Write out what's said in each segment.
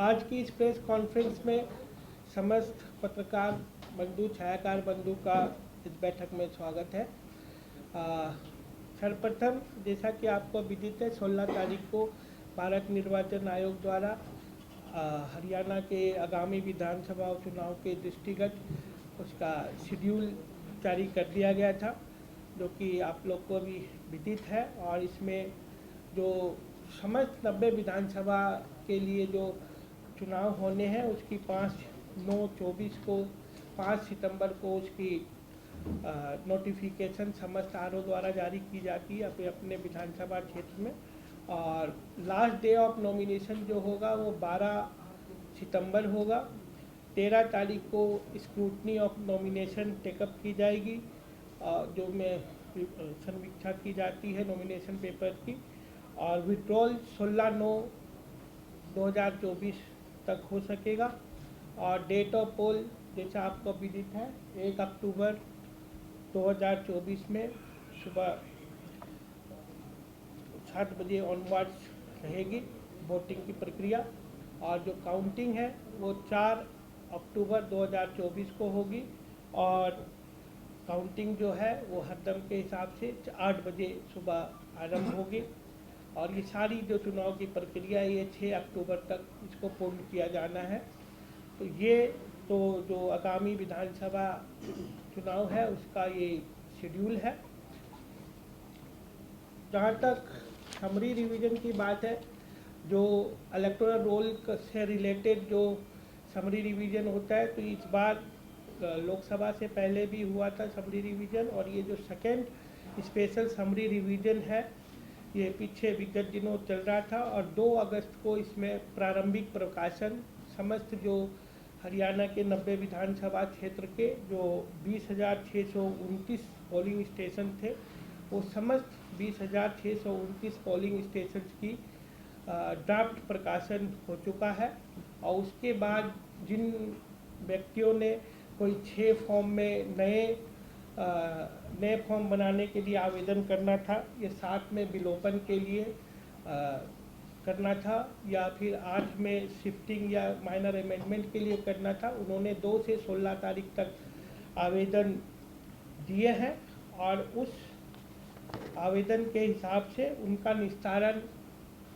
आज की इस प्रेस कॉन्फ्रेंस में समस्त पत्रकार बंधु छायाकार बंधु का इस बैठक में स्वागत है। सर्वप्रथम जैसा कि आपको विदित है 16 तारीख को भारत निर्वाचन आयोग द्वारा हरियाणा के आगामी विधानसभा चुनाव के दृष्टिगत उसका शेड्यूल जारी कर दिया गया था, जो कि आप लोग को भी विदित है। और इसमें जो समस्त 90 विधानसभा के लिए जो चुनाव होने हैं उसकी 5/9/24 को 5 सितंबर को उसकी नोटिफिकेशन समस्त आरओ द्वारा जारी की जाती है अपने अपने विधानसभा क्षेत्र में। और लास्ट डे ऑफ नॉमिनेशन जो होगा वो 12 सितंबर होगा। 13 तारीख को स्क्रूटनी ऑफ नॉमिनेशन टेकअप की जाएगी, जो में समीक्षा की जाती है नॉमिनेशन पेपर की। और विड्रॉल 16/9/2024 तक हो सकेगा। और डेट ऑफ पोल जैसा आपको विदित है 1 अक्टूबर 2024 में सुबह 7 बजे ऑनवर्ड्स रहेगी वोटिंग की प्रक्रिया। और जो काउंटिंग है वो 4 अक्टूबर 2024 को होगी। और काउंटिंग जो है वो हरदम के हिसाब से 8 बजे सुबह आरंभ होगी। और ये सारी जो चुनाव की प्रक्रिया है ये 6 अक्टूबर तक इसको पूर्ण किया जाना है। तो ये तो जो आगामी विधानसभा चुनाव है उसका ये शेड्यूल है। जहाँ तक समरी रिवीजन की बात है, जो इलेक्टोरल रोल से रिलेटेड जो समरी रिवीजन होता है, तो इस बार लोकसभा से पहले भी हुआ था समरी रिवीजन। और ये जो सेकेंड स्पेशल समरी रिवीजन है ये पीछे विगत दिनों चल रहा था। और 2 अगस्त को इसमें प्रारंभिक प्रकाशन समस्त जो हरियाणा के 90 विधानसभा क्षेत्र के जो 20,629 पोलिंग स्टेशन थे, वो समस्त 20,629 पोलिंग स्टेशन की ड्राफ्ट प्रकाशन हो चुका है। और उसके बाद जिन व्यक्तियों ने कोई 6 फॉर्म में नए फॉर्म बनाने के लिए आवेदन करना था, ये 7 में विलोपन के लिए करना था, या फिर 8 में शिफ्टिंग या माइनर अमेंडमेंट के लिए करना था, उन्होंने 2 से 16 तारीख तक आवेदन दिए हैं। और उस आवेदन के हिसाब से उनका निस्तारण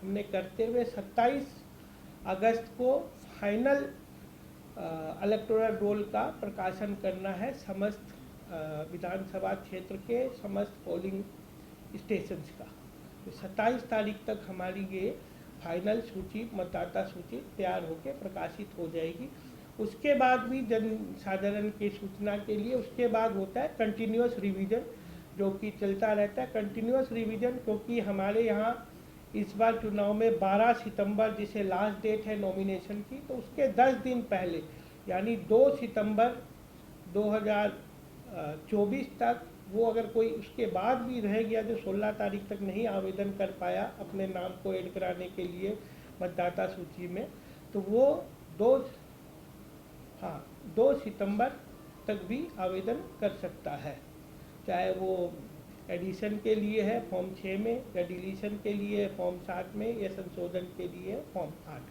हमने करते हुए 27 अगस्त को फाइनल इलेक्टोरल रोल का प्रकाशन करना है समस्त विधानसभा क्षेत्र के समस्त पोलिंग स्टेशंस का। तो 27 तारीख तक हमारी ये फाइनल सूची मतदाता सूची तैयार होकर प्रकाशित हो जाएगी। उसके बाद भी जन साधारण की सूचना के लिए उसके बाद होता है कंटिन्यूअस रिवीजन, जो कि चलता रहता है। कंटिन्यूअस रिवीजन क्योंकि हमारे यहाँ इस बार चुनाव में 12 सितंबर जिसे लास्ट डेट है नॉमिनेशन की, तो उसके 10 दिन पहले यानी 2 सितंबर 2024 तक वो अगर कोई उसके बाद भी रह गया जो 16 तारीख तक नहीं आवेदन कर पाया अपने नाम को ऐड कराने के लिए मतदाता सूची में, तो वो 2 सितंबर तक भी आवेदन कर सकता है, चाहे वो एडिशन के लिए है फॉर्म 6 में, या डिलीशन के लिए फॉर्म 7 में, या संशोधन के लिए फॉर्म 8।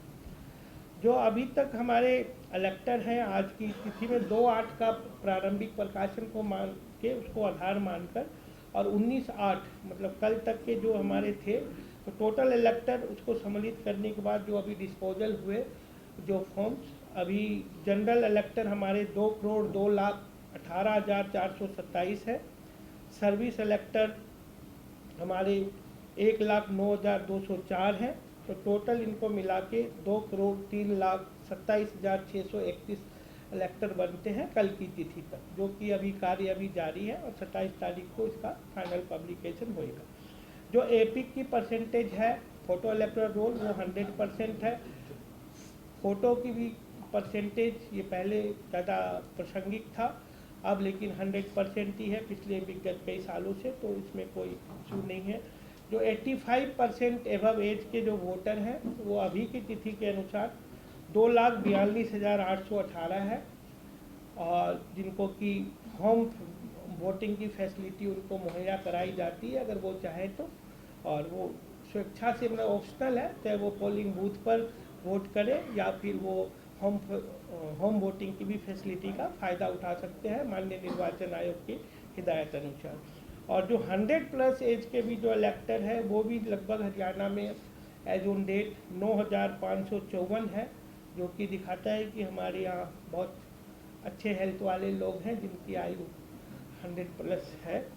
जो अभी तक हमारे इलेक्टर हैं आज की तिथि में 2/8 का प्रारंभिक प्रकाशन को मान के उसको आधार मानकर, और 19/8 मतलब कल तक के जो हमारे थे, तो टोटल इलेक्टर उसको सम्मिलित करने के बाद जो अभी डिस्पोजल हुए जो फॉर्म्स, अभी जनरल इलेक्टर हमारे 2,02,18,427 है। सर्विस इलेक्टर हमारे 1,09,204 हैं। तो टोटल इनको मिला के 2,03,27,631 इलेक्टर बनते हैं कल की तिथि तक, जो कि अभी कार्य अभी जारी है। और 27 तारीख को इसका फाइनल पब्लिकेशन होएगा। जो एपिक की परसेंटेज है फोटो इलेक्टोरल रोल वो 100% है। फोटो की भी परसेंटेज ये पहले ज़्यादा प्रासंगिक था, अब लेकिन 100% ही है पिछले विगत कई सालों से, तो इसमें कोई इशू नहीं है। जो 85% एबव एज के जो वोटर हैं वो अभी की तिथि के अनुसार 2,42,818 है, और जिनको कि होम वोटिंग की फैसिलिटी उनको मुहैया कराई जाती है अगर वो चाहे तो। और वो स्वेच्छा से मतलब ऑप्शनल है, चाहे वो पोलिंग बूथ पर वोट करें या फिर वो होम वोटिंग की भी फैसिलिटी का फ़ायदा उठा सकते हैं माननीय निर्वाचन आयोग की हिदायत अनुसार। और जो 100+ एज के भी जो इलेक्टर है वो भी लगभग हरियाणा में एज ऑन डेट 9,554 है, जो कि दिखाता है कि हमारे यहाँ बहुत अच्छे हेल्थ वाले लोग हैं जिनकी आयु 100+ है।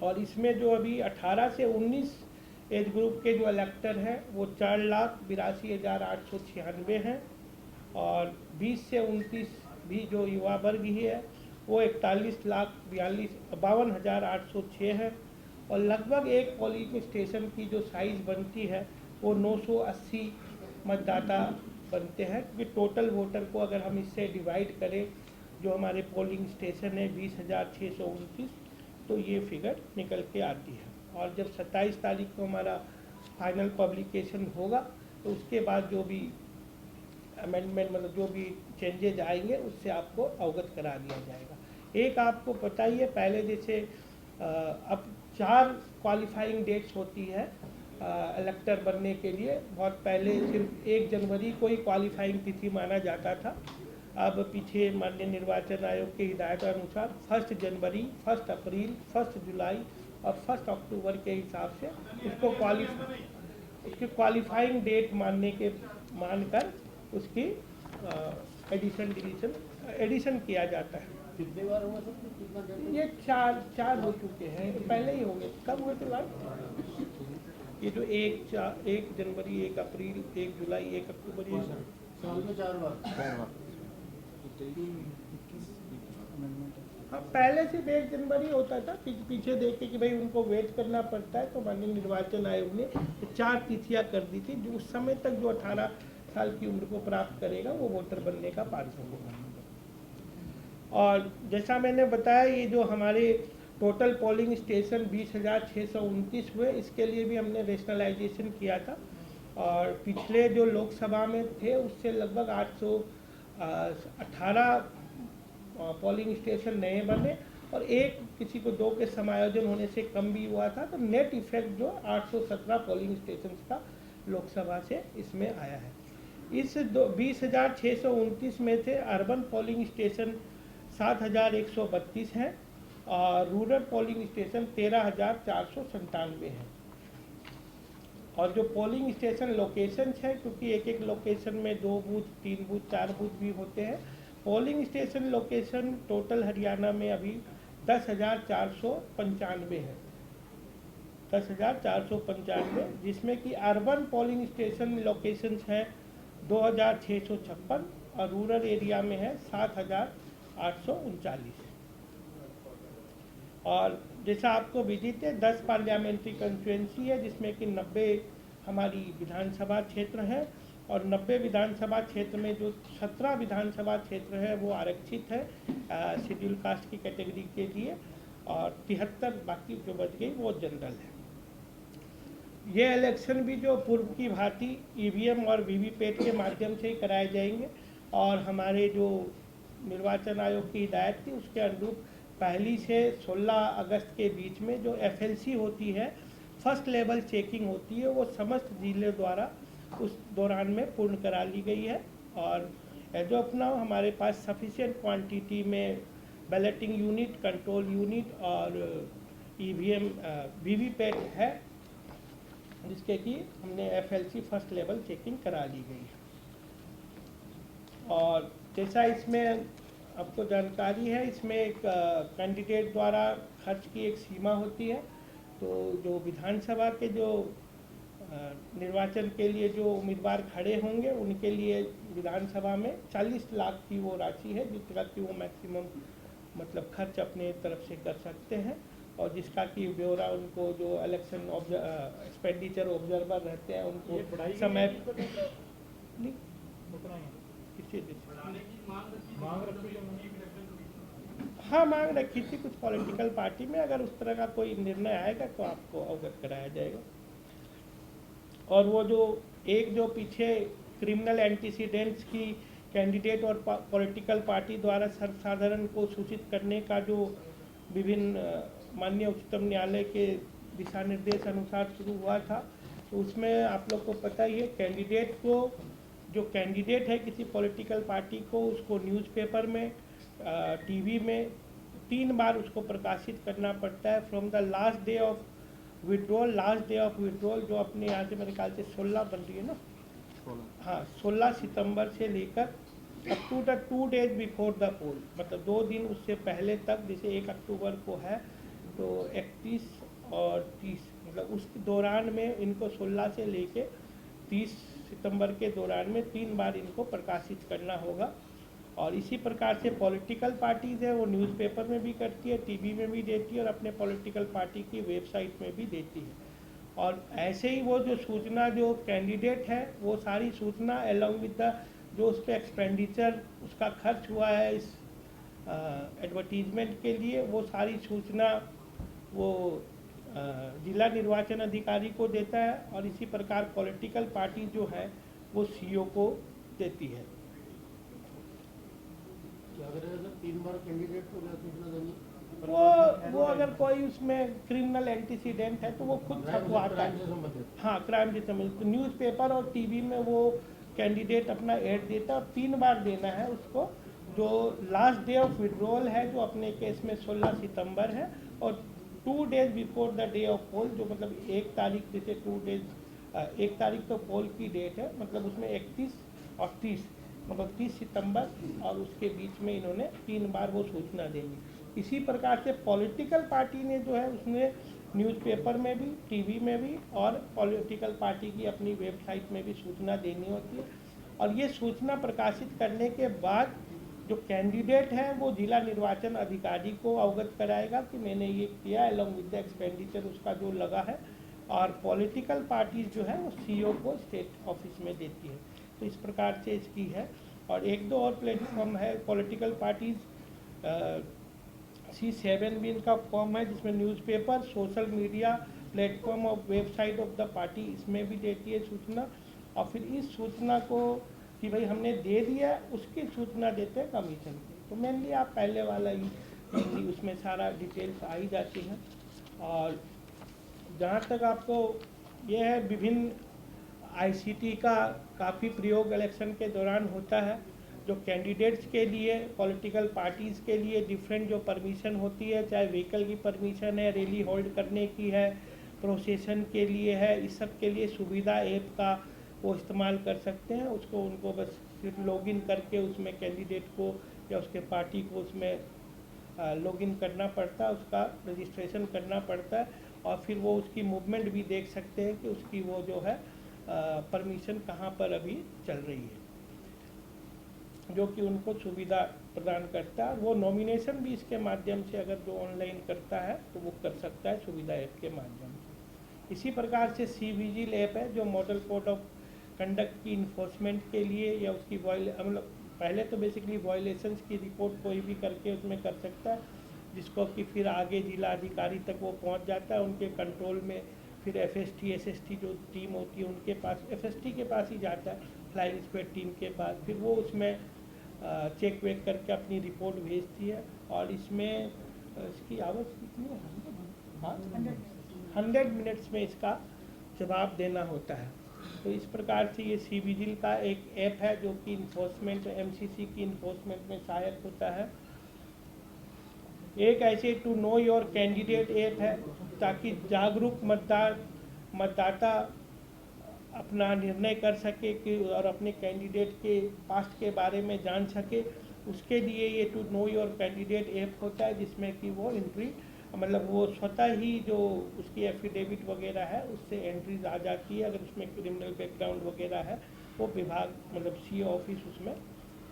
और इसमें जो अभी 18 से 19 एज ग्रुप के जो इलेक्टर हैं वो 4,82,896 हैं, और 20 से 29 भी जो युवा वर्ग ही है वो 41,52,806 है। और लगभग एक पोलिंग स्टेशन की जो साइज़ बनती है वो 980 मतदाता बनते हैं, क्योंकि टोटल वोटर को अगर हम इससे डिवाइड करें जो हमारे पोलिंग स्टेशन है 20,629, तो ये फिगर निकल के आती है। और जब 27 तारीख को हमारा फाइनल पब्लिकेशन होगा तो उसके बाद जो भी अमेंडमेंट मतलब जो भी चेंजेज आएंगे उससे आपको अवगत करा दिया जाएगा। एक आपको पता ही है, पहले जैसे अब 4 क्वालिफाइंग डेट्स होती है इलेक्टर बनने के लिए। बहुत पहले सिर्फ 1 जनवरी को ही क्वालिफाइंग तिथि माना जाता था। अब पीछे माननीय निर्वाचन आयोग की हिदायत अनुसार 1 जनवरी, 1 अप्रैल, 1 जुलाई और 1 अक्टूबर के हिसाब से उसको उसकी क्वालिफाइंग डेट मानकर उसकी एडिशन किया जाता है। कितने बार हुआ सर? कितना जन? ये चार हो चुके हैं, तो पहले ही हो गए। कब हुए थे लास्ट? ये जो 1 जनवरी, 1 अप्रैल, 1 जुलाई, 1 अक्टूबर, ये साल में 4 बार। हाँ, पहले सिर्फ 1 जनवरी होता था, पीछे देख के कि भाई उनको वेट करना पड़ता है, तो माननीय निर्वाचन आयोग ने 4 तिथियां कर दी थी, जो उस समय तक जो 18 साल की उम्र को प्राप्त करेगा वो वोटर बनने का पात्र होगा। और जैसा मैंने बताया, ये जो हमारे टोटल पोलिंग स्टेशन 20,629 हुए, इसके लिए भी हमने रेशनलाइजेशन किया था। और पिछले जो लोकसभा में थे उससे लगभग 818 पोलिंग स्टेशन नए बने, और एक किसी को 2 के समायोजन होने से कम भी हुआ था, तो नेट इफेक्ट जो 817 पोलिंग स्टेशन का लोकसभा से इसमें आया है। इस 20,629 में से अर्बन पोलिंग स्टेशन 7,132 हैं और रूरल पोलिंग स्टेशन 13,497 हैं। और जो पोलिंग स्टेशन लोकेशंस हैं, क्योंकि एक लोकेशन में 2 बूथ, 3 बूथ, 4 बूथ भी होते हैं, polling station location total Haryana में अभी 10,495 है। 10,495, जिसमें कि अर्बन पोलिंग स्टेशन लोकेशंस हैं 2,656 और रूरल एरिया में है 7,839। और जैसा आपको विदित है 10 पार्लियामेंट्री कंस्टिट्यूंसी है, जिसमें कि 90 हमारी विधानसभा क्षेत्र है, और 90 विधानसभा क्षेत्र में जो 17 विधानसभा क्षेत्र है वो आरक्षित है शेड्यूल कास्ट की कैटेगरी के लिए, और 73 बाकी जो बच गई वो जनरल है। ये इलेक्शन भी जो पूर्व की भांति ईवीएम और वीवीपैट के माध्यम से ही कराए जाएंगे, और हमारे जो निर्वाचन आयोग की हिदायत थी उसके अनुरूप 1 से 16 अगस्त के बीच में जो एफएलसी होती है, फर्स्ट लेवल चेकिंग होती है, वो समस्त जिले द्वारा उस दौरान में पूर्ण करा ली गई है। और एज ऑफ नाउ हमारे पास सफिशिएंट क्वांटिटी में बैलेटिंग यूनिट, कंट्रोल यूनिट और ईवीएम वीवीपैट है, जिसके कि हमने एफएलसी फर्स्ट लेवल चेकिंग करा ली गई है। और जैसा इसमें आपको जानकारी है, इसमें एक कैंडिडेट द्वारा खर्च की एक सीमा होती है। तो जो विधानसभा के जो निर्वाचन के लिए जो उम्मीदवार खड़े होंगे उनके लिए विधानसभा में 40 लाख की वो राशि है, जिसका कि वो मैक्सिमम मतलब खर्च अपने तरफ से कर सकते हैं, और जिसका कि ब्यौरा उनको जो इलेक्शन एक्सपेंडिचर ऑब्जर्वर रहते हैं उनको समय हाँ मांग रखी थी कुछ पॉलिटिकल पार्टी में। अगर उस तरह का कोई निर्णय आएगा तो आपको अवगत कराया जाएगा। और वो जो पीछे क्रिमिनल एंटीसीडेंट्स की कैंडिडेट और पॉलिटिकल पार्टी द्वारा सर्वसाधारण को सूचित करने का जो विभिन्न माननीय उच्चतम न्यायालय के दिशा निर्देश अनुसार शुरू हुआ था, तो उसमें आप लोग को पता ही है कैंडिडेट को, जो कैंडिडेट है किसी पॉलिटिकल पार्टी को, उसको न्यूज़पेपर में, टीवी में 3 बार उसको प्रकाशित करना पड़ता है from the last day of withdrawal. Last day of withdrawal जो अपने यहाँ से मेरे ख्याल से 16 बन रही है ना, हाँ 16 सितंबर से लेकर up to the 2 days before the poll, मतलब 2 दिन उससे पहले तक, जैसे 1 अक्टूबर को है तो 31 और 30, मतलब उस दौरान में इनको 16 से लेके 30 सितंबर के दौरान में 3 बार इनको प्रकाशित करना होगा। और इसी प्रकार से पॉलिटिकल पार्टीज़ है वो न्यूज़पेपर में भी करती है, टीवी में भी देती है और अपने पॉलिटिकल पार्टी की वेबसाइट में भी देती है। और ऐसे ही वो जो सूचना जो कैंडिडेट है वो सारी सूचना अलॉन्ग विद द जो उस पर एक्सपेंडिचर उसका खर्च हुआ है इस एडवर्टीजमेंट के लिए, वो सारी सूचना वो जिला निर्वाचन अधिकारी को देता है और इसी प्रकार पॉलिटिकल पार्टी जो है वो सीईओ को देती है। अगर 3 बार कैंडिडेट को क्या सूचना देंगे? वो अगर कोई उसमें क्रिमिनल एंटीसीडेंट है तो वो खुद छपवाता है। हाँ, क्राइम से संबंधित तो न्यूज़पेपर और टीवी में वो कैंडिडेट अपना ऐड देता है और 3 बार देना है उसको। जो लास्ट डे ऑफ विड्रॉल है जो अपने केस में 16 सितंबर है, और 2 days before the day of poll, जो मतलब 1 तारीख, जैसे 2 डेज 1 तारीख तो पोल की डेट है, मतलब उसमें 31 और 30, मतलब 30 सितंबर, और उसके बीच में इन्होंने 3 बार वो सूचना देंगी। इसी प्रकार से पॉलिटिकल पार्टी ने जो है उसने न्यूज़पेपर में भी, टीवी में भी और पॉलिटिकल पार्टी की अपनी वेबसाइट में भी सूचना देनी होती है। और ये सूचना प्रकाशित करने के बाद जो कैंडिडेट है वो जिला निर्वाचन अधिकारी को अवगत कराएगा कि मैंने ये किया अलॉन्ग विद द एक्सपेंडिचर उसका जो लगा है, और पॉलिटिकल पार्टीज जो है वो सीईओ को स्टेट ऑफिस में देती है। तो इस प्रकार से इसकी है। और 1-2 और प्लेटफॉर्म है पॉलिटिकल पार्टीज, C7 भी इनका फॉर्म है जिसमें न्यूज़पेपर, सोशल मीडिया प्लेटफॉर्म और वेबसाइट ऑफ द पार्टी, इसमें भी देती है सूचना। और फिर इस सूचना को कि भाई हमने दे दिया, उसकी सूचना देते हैं कमीशन को। तो मेनली आप पहले वाला ही मेनली उसमें सारा डिटेल्स आ ही जाती हैं। और जहाँ तक आपको यह है, विभिन्न ICT का काफ़ी प्रयोग इलेक्शन के दौरान होता है। जो कैंडिडेट्स के लिए, पॉलिटिकल पार्टीज़ के लिए डिफरेंट जो परमिशन होती है, चाहे व्हीकल की परमिशन है, रैली होल्ड करने की है, प्रोसेशन के लिए है, इस सब के लिए सुविधा ऐप का वो इस्तेमाल कर सकते हैं। उसको उनको बस सिर्फ लॉगिन करके उसमें कैंडिडेट को या उसके पार्टी को उसमें लॉगिन करना पड़ता है, उसका रजिस्ट्रेशन करना पड़ता है, और फिर वो उसकी मूवमेंट भी देख सकते हैं कि उसकी वो जो है परमिशन कहाँ पर अभी चल रही है, जो कि उनको सुविधा प्रदान करता है। वो नॉमिनेशन भी इसके माध्यम से अगर जो ऑनलाइन करता है तो वो कर सकता है सुविधा ऐप के माध्यम से। इसी प्रकार से CVGIL ऐप है जो मॉडल कोड ऑफ कंडक्ट की इन्फोर्समेंट के लिए या उसकी मतलब पहले तो बेसिकली वायलेशंस की रिपोर्ट कोई भी करके उसमें कर सकता है, जिसको कि फिर आगे जिला अधिकारी तक वो पहुंच जाता है, उनके कंट्रोल में फिर FST SST जो टीम होती है उनके पास, FST के पास ही जाता है, फ्लाइंग स्क्वाड टीम के पास, फिर वो उसमें चेक वेक करके अपनी रिपोर्ट भेजती है। और इसमें इसकी आवाज़ कितनी है, हाँ 100 मिनट्स में इसका जवाब देना होता है। तो इस प्रकार से ये CVGIL का एक ऐप है जो कि इन्फोर्समेंट, MCC की इन्फोर्समेंट में सहायक होता है। एक ऐसे to know your candidate app है ताकि जागरूक मतदाता अपना निर्णय कर सके कि और अपने कैंडिडेट के पास्ट के बारे में जान सके। उसके लिए ये to know your candidate app होता है जिसमें कि वो एंट्री, मतलब वो स्वतः ही जो उसकी एफिडेविट वगैरह है उससे एंट्रीज आ जाती है। अगर उसमें क्रिमिनल बैकग्राउंड वगैरह है वो विभाग, मतलब CO ऑफिस उसमें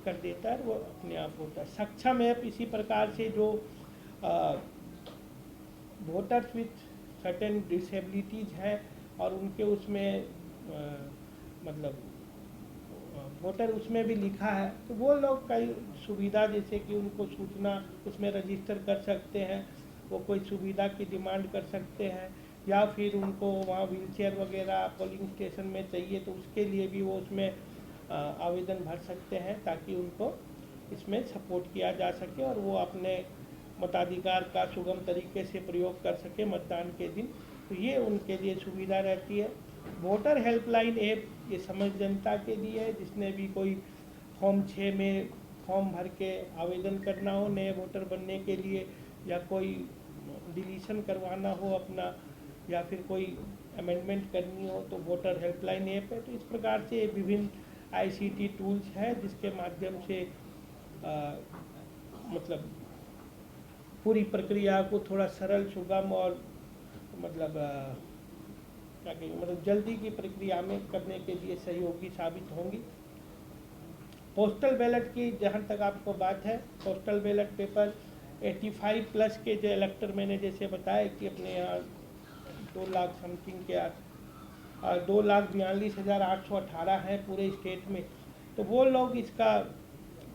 कर देता है, वो अपने आप होता है। सक्षम ऐप इसी प्रकार से जो वोटर्स विथ सर्टेन डिसेबिलिटीज़ हैं और उनके उसमें मतलब वोटर उसमें भी लिखा है, तो वो लोग कई सुविधा, जैसे कि उनको सूचना उसमें रजिस्टर कर सकते हैं, वो कोई सुविधा की डिमांड कर सकते हैं, या फिर उनको वहाँ व्हीलचेयर वगैरह पोलिंग स्टेशन में चाहिए तो उसके लिए भी वो उसमें आवेदन भर सकते हैं ताकि उनको इसमें सपोर्ट किया जा सके और वो अपने मताधिकार का सुगम तरीके से प्रयोग कर सके मतदान के दिन। तो ये उनके लिए सुविधा रहती है। वोटर हेल्पलाइन ऐप ये समझ जनता के लिए है, जिसने भी कोई फॉर्म 6 में फॉर्म भर के आवेदन करना हो नए वोटर बनने के लिए, या कोई डिलीशन करवाना हो अपना, या फिर कोई अमेंडमेंट करनी हो, तो वोटर हेल्पलाइन ऐप है। तो इस प्रकार से विभिन्न आईसीटी टूल्स है जिसके माध्यम से मतलब पूरी प्रक्रिया को थोड़ा सरल, सुगम और मतलब क्या कहेंगे, मतलब जल्दी की प्रक्रिया में करने के लिए सहयोगी साबित होंगी। पोस्टल बैलेट की जहाँ तक आपको बात है, पोस्टल बैलेट पेपर 85 प्लस के जो इलेक्टर, मैंने जैसे बताया कि अपने यहाँ 2 लाख समथिंग के 2,42,818 हैं पूरे स्टेट में, तो वो लोग इसका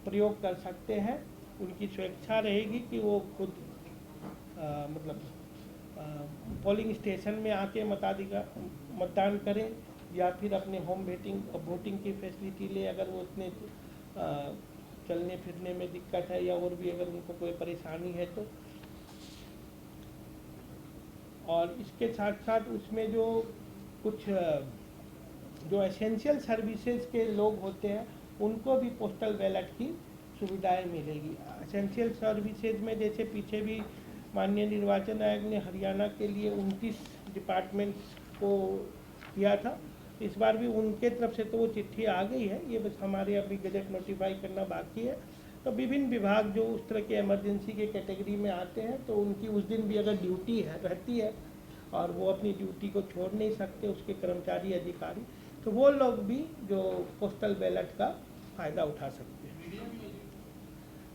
प्रयोग कर सकते हैं। उनकी स्वेच्छा रहेगी कि वो खुद मतलब पोलिंग स्टेशन में आके मतदान करें, या फिर अपने होम वोटिंग की फैसिलिटी ले, अगर वो उतने चलने फिरने में दिक्कत है या और भी अगर उनको कोई परेशानी है तो। और इसके साथ साथ उसमें जो कुछ जो एसेंशियल सर्विसेज के लोग होते हैं उनको भी पोस्टल बैलेट की सुविधाएं मिलेगी। एसेंशियल सर्विसेज में जैसे पीछे भी माननीय निर्वाचन आयोग ने हरियाणा के लिए 29 डिपार्टमेंट्स को किया था, इस बार भी उनके तरफ से तो वो चिट्ठी आ गई है, ये बस हमारे अभी गजट नोटिफाई करना बाकी है। तो विभिन्न विभाग जो उस तरह के इमरजेंसी के कैटेगरी में आते हैं, तो उनकी उस दिन भी अगर ड्यूटी है रहती है और वो अपनी ड्यूटी को छोड़ नहीं सकते, उसके कर्मचारी अधिकारी, तो वो लोग भी जो पोस्टल बैलेट का फ़ायदा उठा सकते हैं।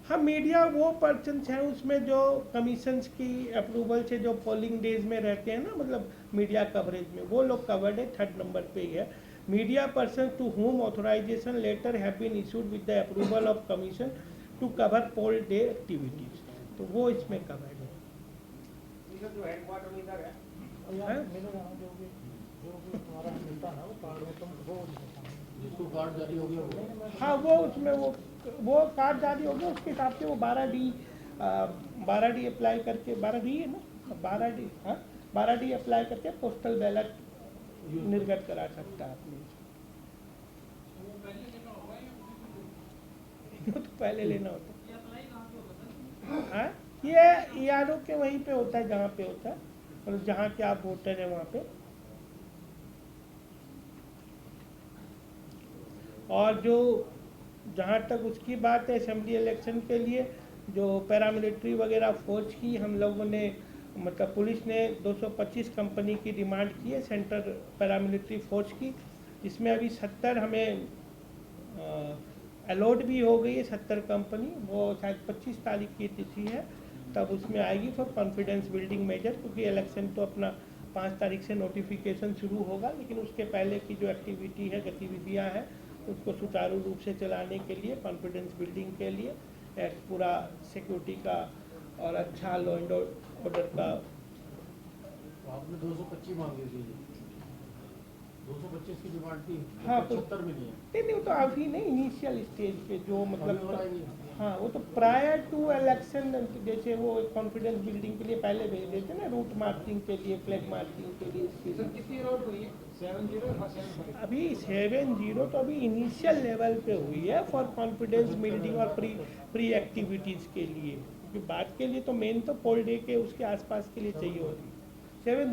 हाँ, मीडिया वो पर्सन्स हैं उसमें जो कमीशंस की अप्रूवल से जो पोलिंग डेज में रहते हैं ना, मतलब मीडिया कवरेज में, वो लोग कवर्ड है। 3rd नंबर पे ही है, media person to whom authorization letter have been issued with the approval of commission to cover poll day activities, तो वो इसमें कवर्ड है। जो हेडक्वार्टर इधर है, जिसको कार्ड जारी हो गया, हाँ वो उसमें वो कार्ड जारी हो गया, उसके हिसाब से वो 12D अप्लाई करके, 12D है ना, 12D, हाँ 12D अप्लाई करके पोस्टल बैलेट निर्गत करा सकता है अपने। तो पहले लेना होता है, ये ERO के वहीं पे होता है जहाँ पे होता है, मतलब जहाँ के आप वोटर हैं वहाँ पे। और जो जहाँ तक उसकी बात है असेंबली इलेक्शन के लिए, जो पैरामिलिट्री वगैरह फोर्स की हम लोगों ने, मतलब पुलिस ने 225 कंपनी की डिमांड की है सेंट्रल पैरामिलिट्री फोर्स की, जिसमें अभी 70 हमें अलॉट भी हो गई है, 70 कंपनी, वो शायद 25 तारीख की तिथि है, तब उसमें आएगी फॉर कॉन्फिडेंस बिल्डिंग मेजर, क्योंकि इलेक्शन तो अपना 5 तारीख से नोटिफिकेशन शुरू होगा, लेकिन उसके पहले की जो एक्टिविटी है, गतिविधियाँ हैं, उसको सुचारू रूप से चलाने के लिए, कॉन्फिडेंस बिल्डिंग के लिए एक पूरा सिक्योरिटी का और अच्छा लॉ एंड ऑर्डर का। आपने 225 मांगे थे, 225 की डिमांड थी, हाँ, 75 मिली है। नहीं, वो तो अभी नहीं, इनिशियल स्टेज पे जो मतलब अभी हो हाँ, वो तो प्रायर टू इलेक्शन, जैसे वो कॉन्फिडेंस बिल्डिंग के लिए पहले भेज देते ना, रूट मार्चिंग के लिए, फ्लैग मार्चिंग के लिए। कितनी रोड हुई है? 70 और 75? अभी 70 तो अभी इनिशियल लेवल पे हुई है फॉर कॉन्फिडेंस बिल्डिंग और प्री एक्टिविटीज़ के लिए, क्योंकि बात के लिए तो मेन तो पोल डे के उसके आसपास के लिए चाहिए होगी। 70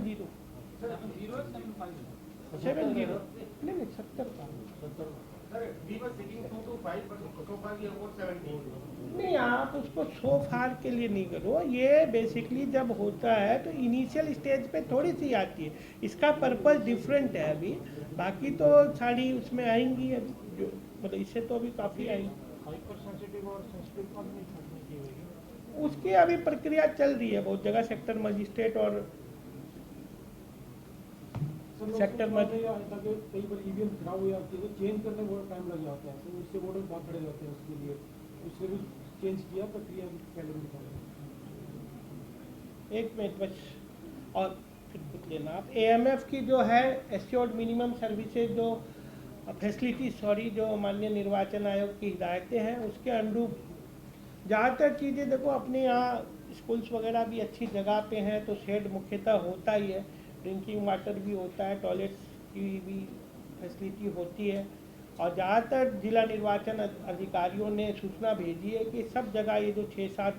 नहीं 70 का नहीं, आप उसको सो फार के लिए नहीं करो, ये बेसिकली जब होता है तो इनिशियल स्टेज पे थोड़ी सी आती है, इसका पर्पस डिफरेंट है अभी, बाकी तो सारी उसमें आएंगी अभी, जो मतलब इससे तो अभी काफ़ी आएंगी। उसकी अभी प्रक्रिया चल रही है बहुत जगह, सेक्टर मजिस्ट्रेट और सेक्टर कई बार ईवीएम खराब हो जाती है तो चेंज करने में बहुत टाइम लग जाता है, तो उससे वोटर बहुत खड़े जाते हैं, उसके लिए उससे भी चेंज किया प्रक्रिया पहले भी था। एक मिनट बस, और फिर कुछ लेना आप। AMF की जो है एश्योर्ड मिनिमम सर्विसेज जो फैसिलिटी जो माननीय निर्वाचन आयोग की हिदायतें हैं, उसके अनुरूप ज़्यादातर चीज़ें देखो अपने यहाँ स्कूल्स वगैरह भी अच्छी जगह पे हैं, तो शेड मुख्यतः होता ही है, ड्रिंकिंग वाटर भी होता है, टॉयलेट्स की भी फैसिलिटी होती है। और ज़्यादातर जिला निर्वाचन अधिकारियों ने सूचना भेजी है कि सब जगह ये जो 6-7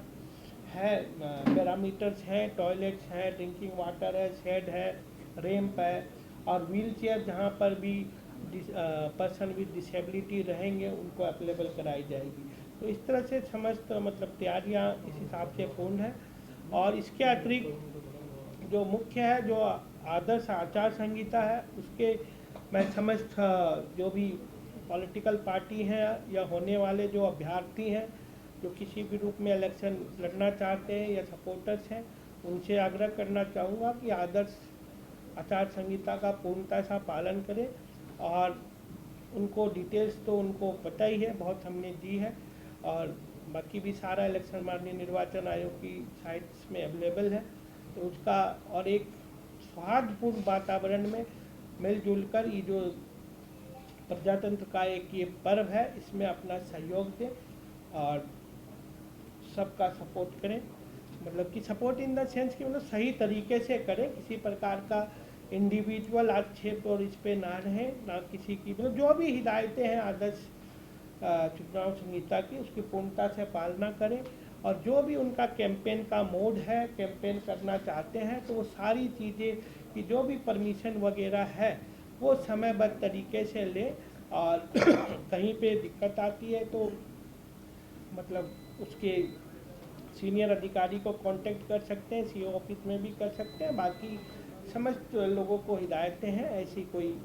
है पैरामीटर्स हैं, टॉयलेट्स हैं, ड्रिंकिंग वाटर है, शेड है, रैंप है और व्हील चेयर जहाँ पर भी पर्सन विद डिसेबिलिटी रहेंगे उनको अवेलेबल कराई जाएगी। तो इस तरह से समस्त मतलब तैयारियाँ इस हिसाब से पूर्ण है। और इसके अतिरिक्त जो मुख्य है, जो आदर्श आचार संहिता है, उसके मैं समस्त जो भी पॉलिटिकल पार्टी हैं या होने वाले जो अभ्यर्थी हैं जो किसी भी रूप में इलेक्शन लड़ना चाहते हैं या सपोर्टर्स हैं, उनसे आग्रह करना चाहूँगा कि आदर्श आचार संहिता का पूर्णतः सा पालन करें। और उनको डिटेल्स तो उनको पता ही है, बहुत हमने दी है, और बाकी भी सारा इलेक्शन माननीय निर्वाचन आयोग की साइट्स में अवेलेबल है। तो उसका और एक सौहार्दपूर्ण वातावरण में मिलजुल कर ये जो प्रजातंत्र का एक ये पर्व है इसमें अपना सहयोग दें और सबका सपोर्ट करें। मतलब कि सपोर्ट इन द सेंस कि मतलब सही तरीके से करें, किसी प्रकार का इंडिविजुअल आक्षेप और इस पे ना रहे, ना किसी की मतलब जो भी हिदायतें हैं आदर्श चुनाव संहिता की उसकी पूर्णता से पालना करें। और जो भी उनका कैंपेन का मोड है, कैंपेन करना चाहते हैं, तो वो सारी चीज़ें की जो भी परमिशन वगैरह है वो समयबद्ध तरीके से लें। और कहीं पे दिक्कत आती है तो मतलब उसके सीनियर अधिकारी को कांटेक्ट कर सकते हैं, सीओ ऑफिस में भी कर सकते हैं। बाकी समस्त लोगों को हिदायतें हैं, ऐसी कोई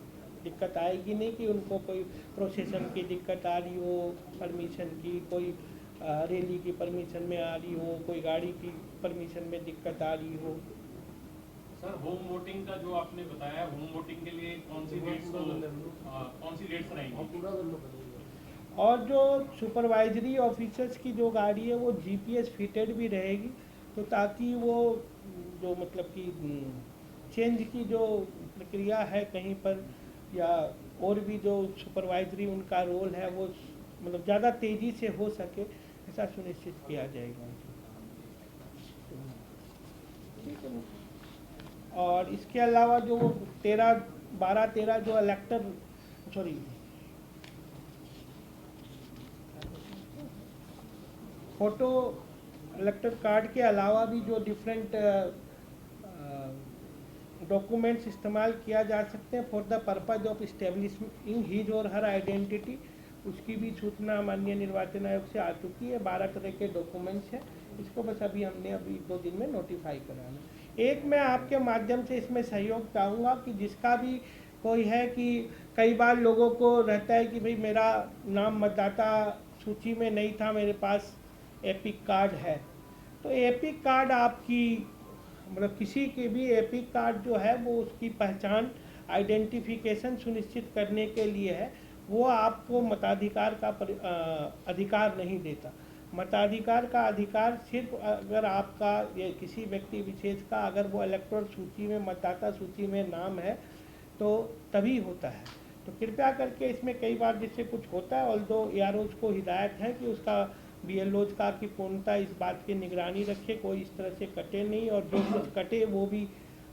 दिक्कत आएगी नहीं कि उनको कोई प्रोसेशन की दिक्कत आ रही हो, परमिशन की, कोई रैली की परमिशन में आ रही हो, कोई गाड़ी की परमिशन में दिक्कत आ रही हो। सर, होम वोटिंग का जो आपने बताया, होम वोटिंग के लिए कौन सी डेट्स रहेंगी? और जो सुपरवाइजरी ऑफिसर्स की जो गाड़ी है वो जीपीएस फिटेड भी रहेगी, तो ताकि वो जो मतलब कि चेंज की जो प्रक्रिया है कहीं पर या और भी जो सुपरवाइजरी उनका रोल है वो मतलब ज़्यादा तेज़ी से हो सके, ऐसा सुनिश्चित किया जाएगा। ठीक है। और इसके अलावा जो 12-13 जो इलेक्टर फोटो इलेक्टर कार्ड के अलावा भी जो डिफरेंट डॉक्यूमेंट्स इस्तेमाल किया जा सकते हैं for the purpose of establishing his और हर आइडेंटिटी, उसकी भी सूचना माननीय निर्वाचन आयोग से आ चुकी है। 12 तरह के डॉक्यूमेंट्स हैं, इसको बस हमने 1-2 दिन में नोटिफाई कराना। एक मैं आपके माध्यम से इसमें सहयोग चाहूँगा कि जिसका भी कोई है कि कई बार लोगों को रहता है कि भाई मेरा नाम मतदाता सूची में नहीं था, मेरे पास एपिक कार्ड है, तो एपिक कार्ड आपकी मतलब किसी के भी एपिक कार्ड जो है वो उसकी पहचान आइडेंटिफिकेशन सुनिश्चित करने के लिए है, वो आपको मताधिकार का अधिकार नहीं देता। मताधिकार का अधिकार सिर्फ अगर आपका या किसी व्यक्ति विशेष का अगर वो इलेक्टोरल सूची में मतदाता सूची में नाम है तो तभी होता है। तो कृपया करके इसमें कई बार जिससे कुछ होता है, ऑल्दो AROs को हिदायत है कि उसका BLOs का कि पूर्णतः इस बात की निगरानी रखे कोई इस तरह से कटे नहीं, और जो कुछ कटे वो भी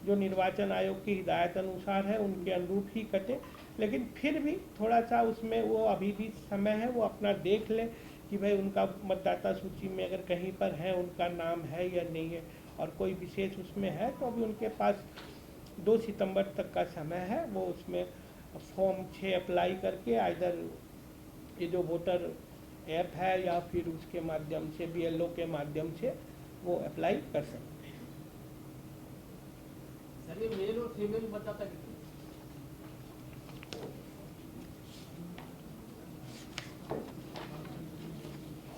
जो निर्वाचन आयोग की हिदायत अनुसार है उनके अनुरूप ही कटे। लेकिन फिर भी थोड़ा सा उसमें वो अभी भी समय है, वो अपना देख लें कि भाई उनका मतदाता सूची में अगर कहीं पर है उनका नाम है या नहीं है, और कोई विशेष उसमें है तो अभी उनके पास 2 सितंबर तक का समय है, वो उसमें फॉर्म 6 अप्लाई करके आइदर ये जो वोटर ऐप है या फिर उसके माध्यम से BLO के माध्यम से वो अप्लाई कर सकते हैं। सर, ये मेल और फीमेल मतदाता कितने?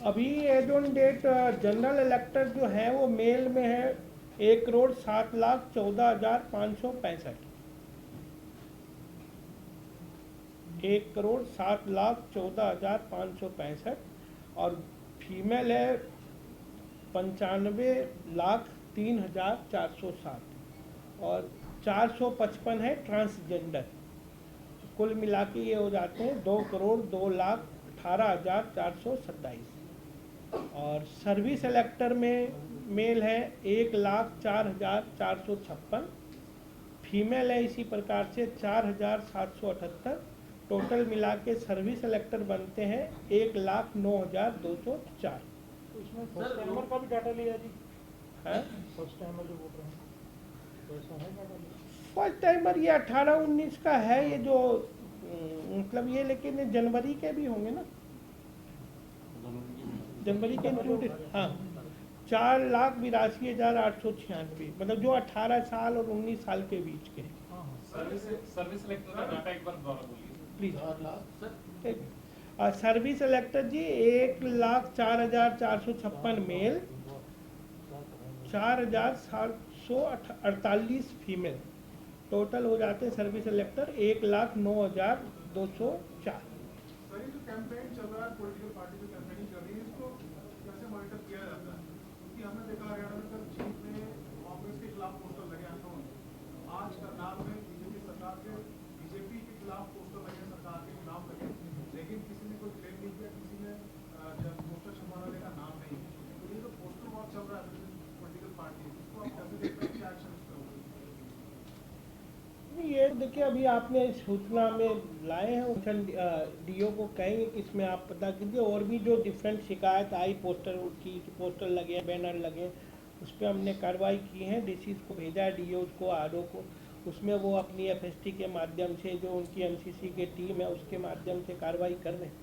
अभी age on date general elector जो है वो मेल में है 1,07,14,565। 1,07,14,565 और फीमेल है 95,03,407 और 455 है ट्रांसजेंडर। कुल मिला के ये हो जाते हैं 2,02,18,427। और सर्विस इलेक्टर में मेल है 1,04,456, फीमेल है इसी प्रकार से 4,778, टोटल मिला के सर्विस इलेक्टर बनते हैं 1,09,204 तो इसमें फर्स्ट टाइमर का भी डाटा लिया जी, है। फर्स्ट टाइमर जो वोटर हैं तो ऐसा है डाटा लिया? फर्स्ट टाइमर ये 18-19 का है, ये जो मतलब ये, लेकिन ये जनवरी के भी होंगे ना, जनवरी के इंक्लूडेड। हाँ, 4,82,896, मतलब जो 18 साल और 19 साल के बीच के। सर्विस इलेक्टर का डाटा एक बार दोबारा बोलिए प्लीज। सर। सर्विस इलेक्टर जी 1,04,456 मेल, 4,748 फीमेल, टोटल हो जाते हैं सर्विस इलेक्टर 1,09,204। सर ये जो कैंपेन चल रहा है, पॉलिटिकल पार्टी जो कैंपेनिंग कर रही है, इसको कैसे मॉनिटर किया जाता है? क्योंकि हमने देखा हरियाणा में कल जीत में कांग्रेस के खिलाफ पोस्टर लगे हैं, आज करनाल में बीजेपी सरकार के बीजेपी के खिलाफ पोस्टर लगे, सरकार के खिलाफ लगे, लेकिन किसी ने कोई क्लेम नहीं किया, किसी ने पोस्टर छपा वाले का नाम नहीं। तो ये जो पोस्टर वॉर चल रहा है पॉलिटिकल पार्टी, इसको आप कैसे देखते हैं, क्या एक्शन इस पर होगा? ये देखिए, अभी आपने सूचना में लाए हैं, डीओ को कहेंगे कि इसमें आप पता कीजिए, और भी जो डिफरेंट शिकायत आई पोस्टर की, पोस्टर लगे, बैनर लगे, उस पर हमने कार्रवाई की है, डीसीज को भेजा है, डीओ को, आरओ को, उसमें वो अपनी एफएसटी के माध्यम से, जो उनकी एमसीसी की टीम है उसके माध्यम से कार्रवाई कर रहे हैं।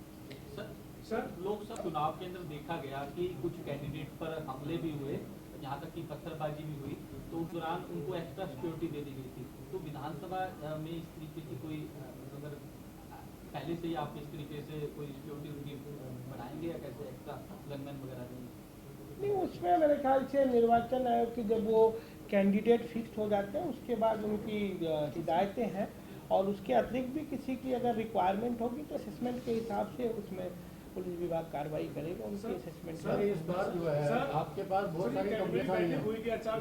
सर लोकसभा चुनाव के अंदर देखा गया कि कुछ कैंडिडेट पर हमले भी हुए, यहाँ तक कि पत्थरबाजी भी हुई, तो उस दौरान उनको एक्स्ट्रा सिक्योरिटी दे दी गई थी। तो विधानसभा में इस तरीके की कोई अगर पहले से ही आप इस तरीके से कोई सिक्योरिटी उनकी बढ़ाएंगे या कैसे एक्स्ट्रा गनमैन वगैरह देंगे? नहीं, उसमें मेरे ख्याल से निर्वाचन आयोग की जब वो कैंडिडेट फिक्स हो जाते हैं उसके बाद उनकी हिदायतें हैं, और उसके अतिरिक्त भी किसी की अगर रिक्वायरमेंट होगी तो असेसमेंट के हिसाब से उसमें पुलिस विभाग कार्रवाई करेगा उनकी असेसमेंट। सर इस बार जो है आपके पास बहुत सारी कंप्लेंट आई है,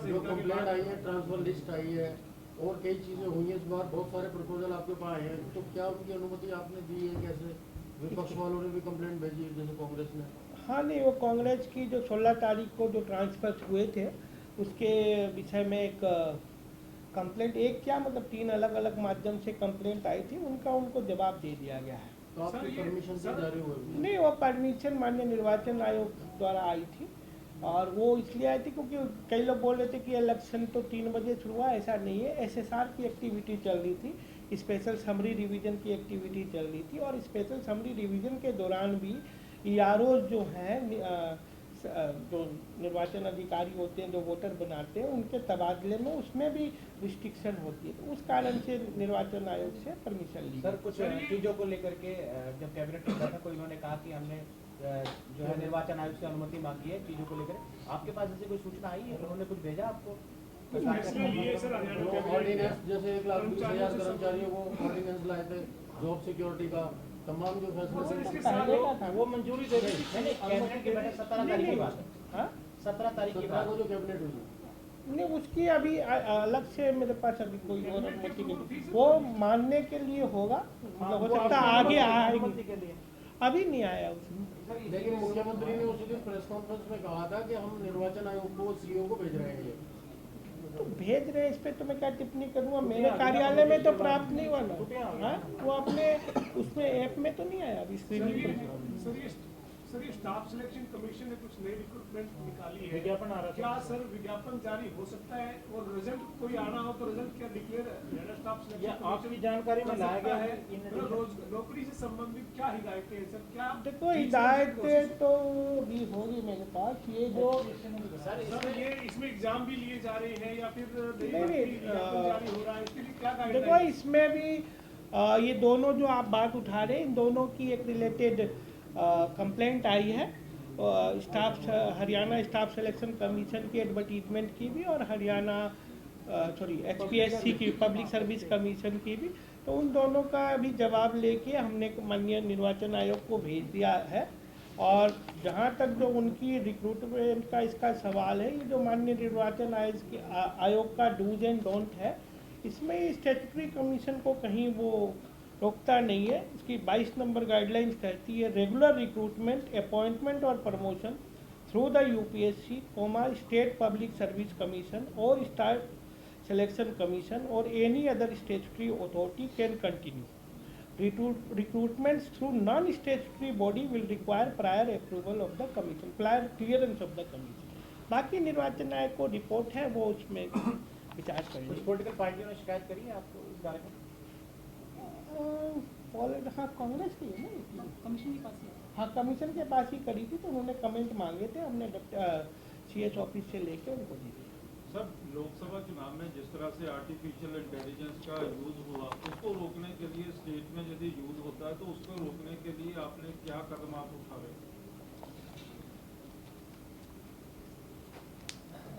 जो कंप्लेंट आई है, ट्रांसफर लिस्ट आई है और कई चीजें हुई हैं, इस बार बहुत सारे प्रपोजल आपके पास आए हैं, तो क्या उनकी अनुमति आपने दी है? कैसे विपक्ष वालों ने भी कंप्लेंट भेजी है जैसे कांग्रेस ने? हाँ, नहीं, वो कांग्रेस की जो 16 तारीख को जो ट्रांसफर हुए थे उसके विषय में एक कंप्लेंट, एक क्या मतलब 3 अलग अलग माध्यम से कंप्लेंट आई थी, उनका उनको जवाब दे दिया गया है। तो आपकी परमिशन से जारी हुई? नहीं, वो परमिशन माननीय निर्वाचन आयोग द्वारा आई थी, और वो इसलिए आई थी क्योंकि कई लोग बोल रहे थे कि इलेक्शन तो 3 बजे शुरू हुआ, ऐसा नहीं है, एसएसआर की एक्टिविटी चल रही थी, स्पेशल समरी रिवीजन की एक्टिविटी चल रही थी, और स्पेशल समरी रिवीजन के दौरान भी ईआरओ जो हैं, जो निर्वाचन अधिकारी होते हैं, जो वोटर बनाते हैं, उनके तबादले में उसमें भी रिस्ट्रिक्शन होती है, तो उस कारण से निर्वाचन आयोग से परमिशन ली। सर कुछ चीज़ों को लेकर के जब कैबिनेट में बैठा तो इन्होंने कहा कि हमने जो है निर्वाचन आयोग से अनुमति मांगी है चीज़ों को लेकर, आपके पास ऐसी कोई सूचना आई है? उन्होंने कुछ भेजा आपको? ऑर्डिनेंस जैसे 1,20,000 कर्मचारियों को ऑर्डिनेंस लाए थे जॉब सिक्योरिटी का, तमाम जो फैसले वो मंजूरी दे दी। नहीं, कैबिनेट की बैठक 17 तारीख की बात है, 17 तारीख की बात को जो कैबिनेट हुई नहीं, उसकी अभी अलग से मेरे पास अभी कोई और अनुमति नहीं, वो मानने के लिए होगा, मतलब हो सकता आगे आएगी, अभी नहीं आया उसमें। लेकिन मुख्यमंत्री ने उसी दिन प्रेस कॉन्फ्रेंस में कहा था कि हम निर्वाचन आयोग को, सीईओ को भेज रहे हैं। तो भेज रहे हैं, इस पे तो मैं क्या टिप्पणी करूँगा, मेरे कार्यालय में तो प्राप्त नहीं हुआ ना, हाँ, वो अपने उसमें ऐप में तो नहीं आया अभी स्क्रीनिंग पर। सर ये स्टाफ सिलेक्शन कमीशन ने कुछ नई रिक्रूटमेंट निकाली है, विज्ञापन आ रहा था। क्या सर विज्ञापन जारी हो सकता है, और रिजल्ट कोई आना हो तो रिजल्ट क्या डिक्लेयर स्टाफ सिलेक्शन आपकी जानकारी में लाया गया है? रोज नौकरी से संबंधित क्या हिदायतें हैं सर? क्या देखो, हिदायतें तो भी होगी मेरे पास, ये जो सर ये इसमें एग्जाम भी लिए जा रहे हैं या फिर नहीं, जारी हो रहा है, इसके लिए क्या गाइडलाइन? देखो, इसमें भी ये दोनों जो आप बात उठा रहे हैं, इन दोनों की एक रिलेटेड कंप्लेंट आई है, staff Haryana staff selection commission की एडवर्टीजमेंट की भी, और हरियाणा HPSC की पब्लिक सर्विस कमीशन की भी, तो उन दोनों का भी जवाब लेके हमने माननीय निर्वाचन आयोग को भेज दिया है। और जहाँ तक जो उनकी रिक्रूटमेंट का इसका सवाल है, ये जो माननीय निर्वाचन आयोग का डूज एंड डोंट है, इसमें स्टैट्यूटरी कमीशन को कहीं वो रोकता नहीं है। इसकी 22 नंबर गाइडलाइंस कहती है, रेगुलर रिक्रूटमेंट, अपॉइंटमेंट और promotion through the UPSC, state public service commission और staff Selection Commission or any other statutory authority can continue. Recruitments through non-statutory body will require prior approval of the commission, prior clearance of the commission. बाकी निर्वाचन आयोग को report है, वो उसमें विचार कुछ करेंगे। पॉलिटिकल पार्टियों ने शिकायत करी है आपको इस बारे में? हाँ, कांग्रेस की है ना, कमीशन के पास ही है। हाँ कमीशन के पास ही करी थी, तो उन्होंने कमेंट मांगे थे, हमने CS ऑफिस से लेके उनको दी थी। सर, लोकसभा चुनाव में जिस तरह से आर्टिफिशियल इंटेलिजेंस का यूज हुआ, उसको रोकने के लिए स्टेट में यदि यूज होता है तो उसको रोकने के लिए आपने क्या कदम आप उठा रहे हैं?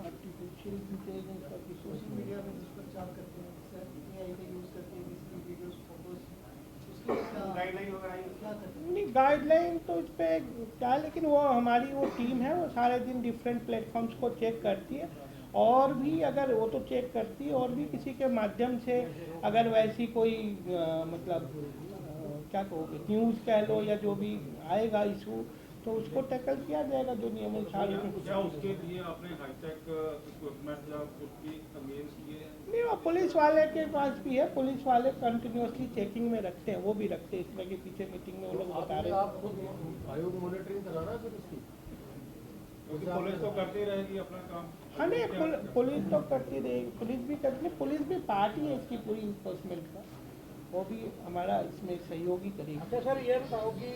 आर्टिफिशियल इंटेलिजेंस का सोशल मीडिया में जिस प्रचार करते हैं, AI का यूज करते हैं, इसकी वीडियोस, फोटोज, उसकी गाइडलाइन वगैरह क्या करते हैं? नहीं, गाइडलाइन तो इस पे क्या, लेकिन वो हमारी वो टीम है, वो सारे दिन डिफरेंट प्लेटफॉर्म्स को चेक करती है, और भी अगर वो तो चेक करती है, और भी किसी के माध्यम से अगर वैसी कोई मतलब क्या कहोगे, न्यूज़ कह लो या जो भी आएगा इशू, तो उसको टैकल किया जाएगा जो नियमानुसार। क्या उसके लिए आपने हाईटेक इक्विपमेंट या उसकी अगेंस्ट किए? नहीं, वो पुलिस वाले के पास भी है, पुलिस वाले कंटिन्यूसली चेकिंग में रखते हैं, वो भी रखते हैं, इसमें कि पीछे मीटिंग में वो लोग बता रहे हैं। आप खुद आयोग मॉनिटरिंग करा रहा है सर इसकी? क्योंकि पुलिस तो करती रहेगी अपना काम। हाँ नहीं, पुलिस तो करती रहेगी, पुलिस भी करती है, पुलिस भी पार्ट ही है इसकी पूरी इन्फोर्समेंट का, वो भी हमारा इसमें सहयोगी करेगी। अच्छा सर, ये बताओ कि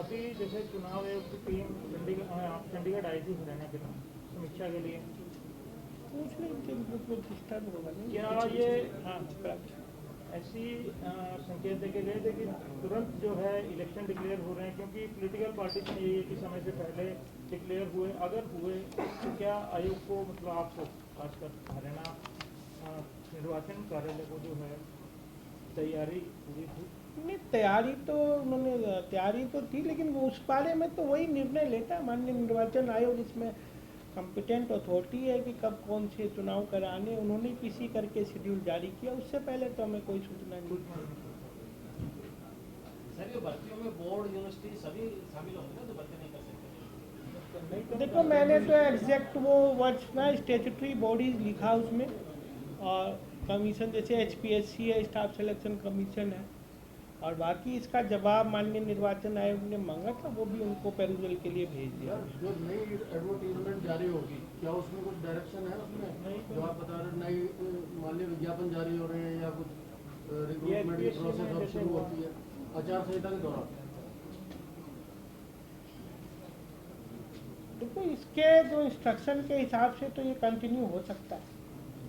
अभी जैसे चुनाव आयोग की टीम चंडीगढ़ आई थी हरियाणा के समीक्षा के लिए, पूछ लेंगे कुछ डिस्टर्ब होगा नहीं। क्या ये हाँ, ऐसी संकेत देके गए थे कि तुरंत जो है इलेक्शन डिक्लेयर हो रहे हैं, क्योंकि पॉलिटिकल पार्टी में यही है कि समय से पहले डिक्लेयर हुए, अगर हुए तो क्या आयोग को, मतलब आपको खासकर हरियाणा निर्वाचन कार्यालय को जो है तैयारी पूरी थी? नहीं, तैयारी तो थी, लेकिन वो उस बारे में तो वही निर्णय लेता है माननीय निर्वाचन आयोग, इसमें कॉम्पिटेंट अथॉरिटी है कि कब कौन से चुनाव कराने, उन्होंने पीसी करके शेड्यूल जारी किया, उससे पहले तो हमें कोई सूचना नहीं। सर, ये भर्तियों में बोर्ड, यूनिवर्सिटी सभी शामिल होंगे ना, तो भर्ती नहीं कर सकते? देखो, मैंने तो एग्जैक्ट वो वर्ड्स ना स्टेचुटरी बॉडीज लिखा उसमें, और कमीशन जैसे HPSC है, स्टाफ सिलेक्शन कमीशन है, और बाकी इसका जवाब माननीय निर्वाचन आयोग ने मांगा था, वो भी उनको पेरुजल के लिए भेज दिया। जो नई एडवर्टीजमेंट जारी होगी, क्या उसमें कुछ डायरेक्शन है उसमें? जो आप बता रहे नई मान लीजिए विज्ञापन जारी हो रहे हैं या कुछ रिक्रूटमेंट की प्रोसेस अब शुरू होती है आचार संहिता के दौरान? देखो, इसके जो इंस्ट्रक्शन के हिसाब से तो ये कंटिन्यू हो सकता है,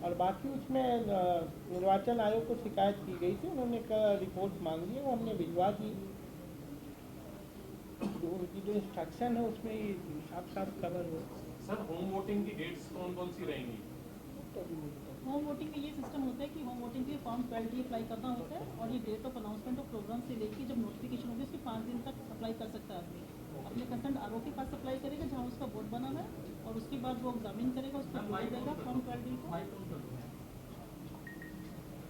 और बाकी उसमें निर्वाचन आयोग को शिकायत की गई थी, उन्होंने रिपोर्ट मांगी है, वो हमने भिजवा दी। उनकी जो इंस्ट्रक्शन है उसमें ये साफ साफ कवर हो। सर, होम वोटिंग की डेट्स कौन कौन सी रहेंगी? होम वोटिंग में ये सिस्टम होता है कि होम वोटिंग के लिए फॉर्म 12 अप्लाई करना होता है, और ये date of announcement of programme से लेकर जब नोटिफिकेशन होगी उसके 5 दिन तक अप्लाई कर सकता है आदमी। अपने कंसर्न RO के पास अप्लाई करेगा जहाँ उसका वोट बना है, और उसके बाद वो एग्जामिन करेगा, उसको भेजा जाएगा फॉर्म 12 को।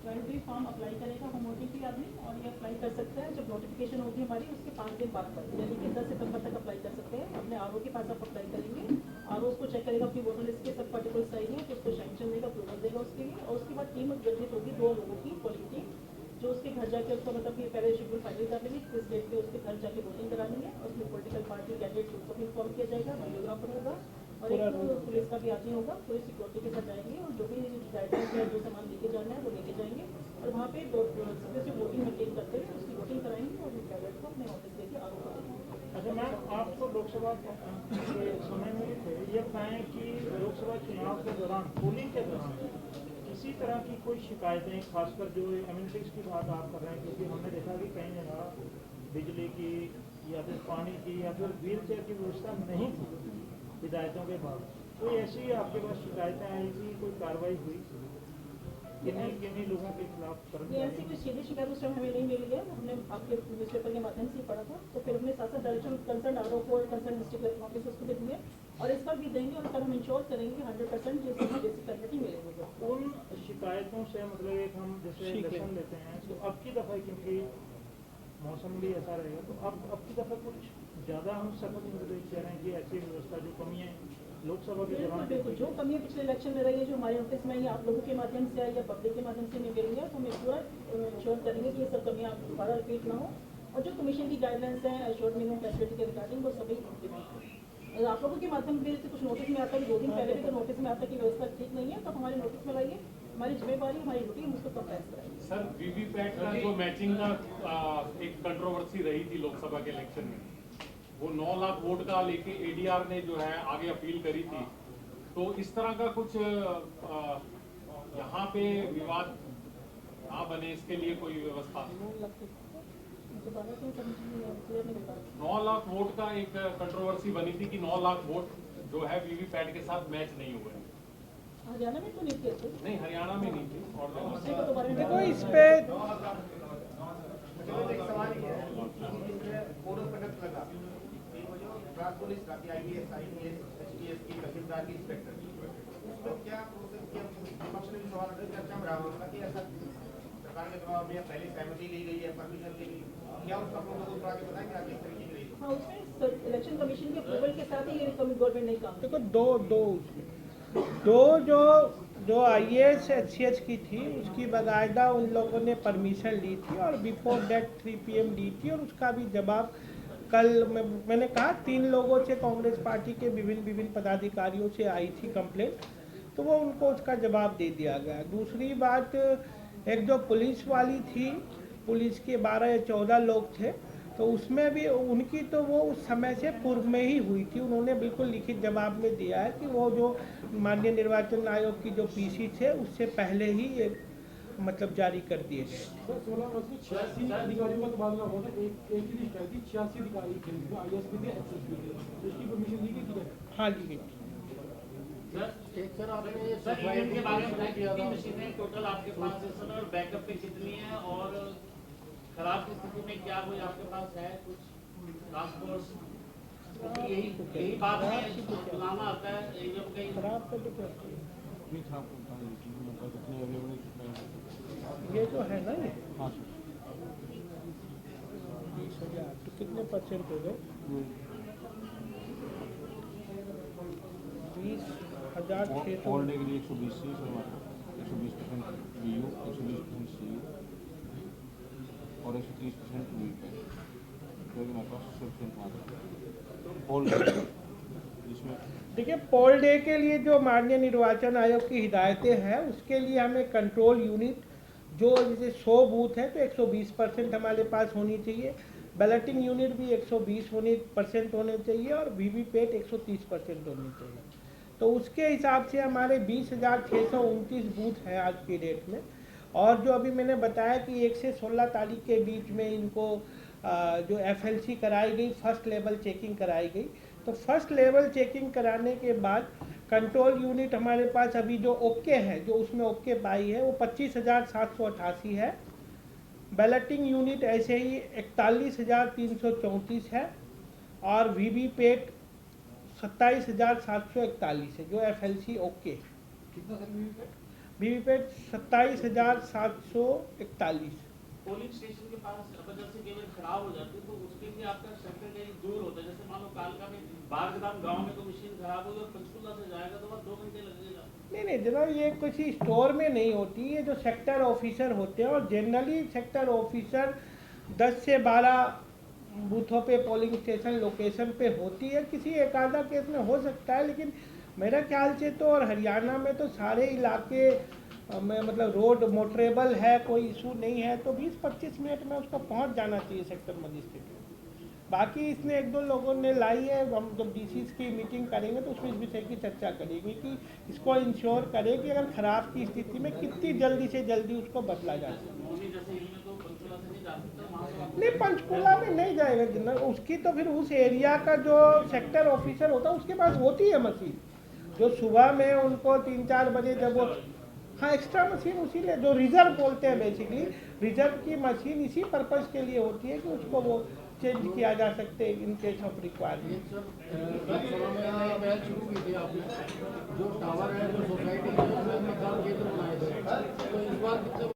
12 फॉर्म अप्लाई करेगा होम वोटिंग के आदमी, और ये अप्लाई कर सकता है जब नोटिफिकेशन होगी हमारी उसके 5 दिन बाद तक, यानी कि 10 सितंबर तक अप्लाई कर सकते हैं। अपने RO के पास आप अप्लाई करेंगे, RO उसको चेक करेगा, अपनी वोटर लिस्ट के सब पर्टिकुलर सही है तो उसको सैंक्शन देगा, अप्रूवल देगा उसके लिए, और उसके बाद टीम गठित होगी 2 लोगों की, पोलिंग टीम, जो उसके घर जाके उसको मतलब कि पहले शेड्यूल फाइनल कर लेंगे, किस डेट पे उसके घर जाके वोटिंग करानी है, और उसमें पॉलिटिकल पार्टी कैंडिडेट उसको भी इन्फॉर्म किया जाएगा, वीडियोग्राफर होगा, और एक पुलिस का भी आदमी होगा, पूरी सिक्योरिटी के साथ जाएंगे, और जो भी गाइडलाइंस है, जो सामान लेके जाना है वो लेके जाएंगे, और वहाँ पे वोटिंग मेंटेन करते हुए उसकी वोटिंग कराएंगे, और कैंडिडेट को अपने ऑफिस लेके RO को देंगे। अच्छा मैम, आप तो लोकसभा के समय में थे, ये बताएं कि लोकसभा चुनाव के दौरान, पोलिंग के दौरान किसी तरह की कोई शिकायतें, खासकर जो एमिनिटीज़ की बात आप कर रहे हैं, क्योंकि हमने देखा कि कई जगह बिजली की या फिर पानी की या फिर व्हील चेयर की व्यवस्था नहीं थी हिदायतों के बाद, कोई ऐसी आपके पास शिकायतें आई थी, कोई कार्रवाई हुई? किन्हीं लोगों के खिलाफ ये ऐसी कोई सीधी शिकायत उस समय हमें नहीं मिली है, हमने आपके न्यूज़पेपर के माध्यम से ही पढ़ा था, तो फिर हमने साथ डायरेक्शन कंसर्न RO को और कंसर्न डिस्ट्रिक्ट इलेक्शन ऑफिसर्स को देंगे, और इस पर भी देंगे, और कल हम इंश्योर करेंगे 100% जैसे बेसिक फैसिलिटी मिलेगी। उन शिकायतों से मतलब एक हम जैसे इलेक्शन लेते हैं, तो अब की दफ़ा क्योंकि मौसम भी ऐसा रहेगा, तो अब की दफ़ा कुछ ज़्यादा हम सख्त निर्देश कह रहे हैं कि ऐसी व्यवस्था जो कमियाँ लोकसभा के बिल्कुल दौरान बिल्कुल जो कमियां पिछले इलेक्शन में रही है, जो हमारे नोटिस में आई, आप लोगों के माध्यम से आई या पब्लिक के माध्यम से मिल रही है, तो हमें पूरा श्योर करेंगे कि ये सब कमियां दोबारा रिपीट ना हो, और जो कमीशन की गाइडलाइंस हैं एश्योर्ड मिनिमम फैसिलिटी के रिगार्डिंग वो सभी इम्प्लीमेंट हो। अगर आप लोगों के माध्यम से कुछ नोटिस में आता है, 2 दिन पहले भी तो नोटिस में आता है कि व्यवस्था ठीक नहीं है, तो हमारे नोटिस में लाइए, हमारी जिम्मेवारी, हमारी ड्यूटी, हम उसको कंप्रेस कराएंगे। सर वीवीपैट का जो मैचिंग का एक कंट्रोवर्सी रही थी लोकसभा के इलेक्शन में, वो 9 लाख वोट का लेके एडीआर ने जो है आगे अपील करी थी, तो इस तरह का कुछ यहाँ पे विवाद ना बने इसके लिए कोई व्यवस्था? 9 लाख वोट का एक कंट्रोवर्सी बनी थी कि 9 लाख वोट जो है वीवीपैट के साथ मैच नहीं हुए। हरियाणा में तो नहीं किए थे, नहीं, हरियाणा में नहीं थी और दूसरे को दोबारा देखो इस पे एक सवाल ये है कि कोड ऑफ कंडक्ट लगा कि वो जो ट्रांस पुलिस का आईएएस आईपीएस एचटीएस की तहसीलदार की इंस्पेक्टर की, उसमें क्या प्रोसेस किया? पक्ष में भी सवाल उठे, चर्चा में रहा होगा कि ऐसा सरकार के दबाव में पहले सहमति ली गई है, परमिशन ली गई, क्या उसका प्रोसेस उठा के बताएं कि आगे इस तरीके की रही? हाँ, उसमें इलेक्शन कमीशन के अप्रूवल के साथ ही ये गवर्नमेंट नहीं काम देखो जो आईएएस एचसीएस की थी उसकी बाकायदा उन लोगों ने परमिशन ली थी और बिफोर डेट 3 PM दी थी, और उसका भी जवाब कल मैंने कहा 3 लोगों से कांग्रेस पार्टी के विभिन्न पदाधिकारियों से आई थी कंप्लेंट, तो वो उनको उसका जवाब दे दिया गया। दूसरी बात, एक जो पुलिस वाली थी, पुलिस के 12 या 14 लोग थे, तो उसमें भी उनकी तो वो उस समय से पूर्व में ही हुई थी। उन्होंने बिल्कुल लिखित जवाब में दिया है कि वो जो माननीय निर्वाचन आयोग की जो पीसी थे उससे पहले ही ये मतलब जारी कर दिए थे। 16 में से 86 अधिकारियों का तबादला हुआ था, एक ही लिस्ट आई थी, 86 अधिकारी थे, आईएएस भी थे, एचएस भी थे, तो इसकी परमिशन दी गई थी? हाँ ली गई। सर आपने ये सर ईवीएम के बारे में कितनी मशीनें टोटल आपके पास है सर, और बैकअप पे कितनी है, और खराब की स्थिति में क्या कोई आपके पास है कुछ टास्क फोर्स? यही बात है, चुनाव आता है ईवीएम का खराब कर दो ये जो है ना, ये 20,000 तो कितने % हो गए? 20,600 ऑल डे के लिए 120 सी, 120% वीयू, 120% सीयू और 130% वीपैट, जो कि मेरे पास सफिशिएंट मात्रा ऑल डे। जिसमें देखिए पोल डे के लिए जो माननीय निर्वाचन आयोग की हिदायतें हैं उसके लिए हमें कंट्रोल यूनिट जो जैसे 100 बूथ है तो 120% हमारे पास होनी चाहिए, बैलेटिंग यूनिट भी 120% होने चाहिए और वीवीपैट 130% होनी चाहिए। तो उसके हिसाब से हमारे 20,629 बूथ हैं आज की डेट में। और जो अभी मैंने बताया कि 1 से 16 तारीख के बीच में इनको जो FLC कराई गई, फर्स्ट लेवल चेकिंग कराई गई, तो फर्स्ट लेवल चेकिंग कराने के बाद कंट्रोल यूनिट हमारे पास अभी जो ओके है, जो उसमें ओके पाई है वो 25,788 है। बैलेटिंग यूनिट ऐसे ही 41,334 है और वीवीपैट 27,741 है जो FLC ओके। कितना सर वीवीपैट 27,741। पोलिंग स्टेशन के पास अगर से केवल खराब हो जाती है तो उसके लिए आपका सेंटर कहीं दूर होता है, जैसे मान लो कालका में बारगदाम गांव में तो मशीन खराब होगी और पंचकुला से जाएगा तो वह 2 घंटे लगेगा। नहीं जनाब, ये किसी स्टोर में नहीं होती, ये जो सेक्टर ऑफिसर होते हैं और जनरली सेक्टर ऑफिसर 10 से 12 बूथों पे पोलिंग स्टेशन लोकेशन पे होती है। किसी एक आधा केस में हो सकता है, लेकिन मेरा ख्याल से तो और हरियाणा में तो सारे इलाके में मतलब रोड मोटरेबल है, कोई इशू नहीं है, तो 20-25 मिनट में उसका पहुंच जाना चाहिए सेक्टर मजिस्ट्रेट। बाकी इसने 1-2 लोगों ने लाई है, हम जब DCs की मीटिंग करेंगे तो उसमें इस विषय की चर्चा करेंगे कि इसको इंश्योर करें कि अगर खराब की स्थिति में कितनी जल्दी से जल्दी उसको बदला जा सके। नहीं, पंचकुला में नहीं जाएगा जनरल, उसकी तो फिर उस एरिया का जो सेक्टर ऑफिसर होता है उसके पास होती है मशीन, जो सुबह में उनको 3-4 बजे जब वो हाँ एक्स्ट्रा मशीन उसी लिए जो रिजर्व बोलते हैं, बेसिकली रिजर्व की मशीन इसी पर्पज़ के लिए होती है कि उसको वो चेंज किया जा सकते हैं इन केस ऑफ रिक्वायरमेंट। शुरू की थी आपने जो टावर है, जो सोसाइटी है उसमें मतदान केंद्र बनाए थे, तो इस बार कितने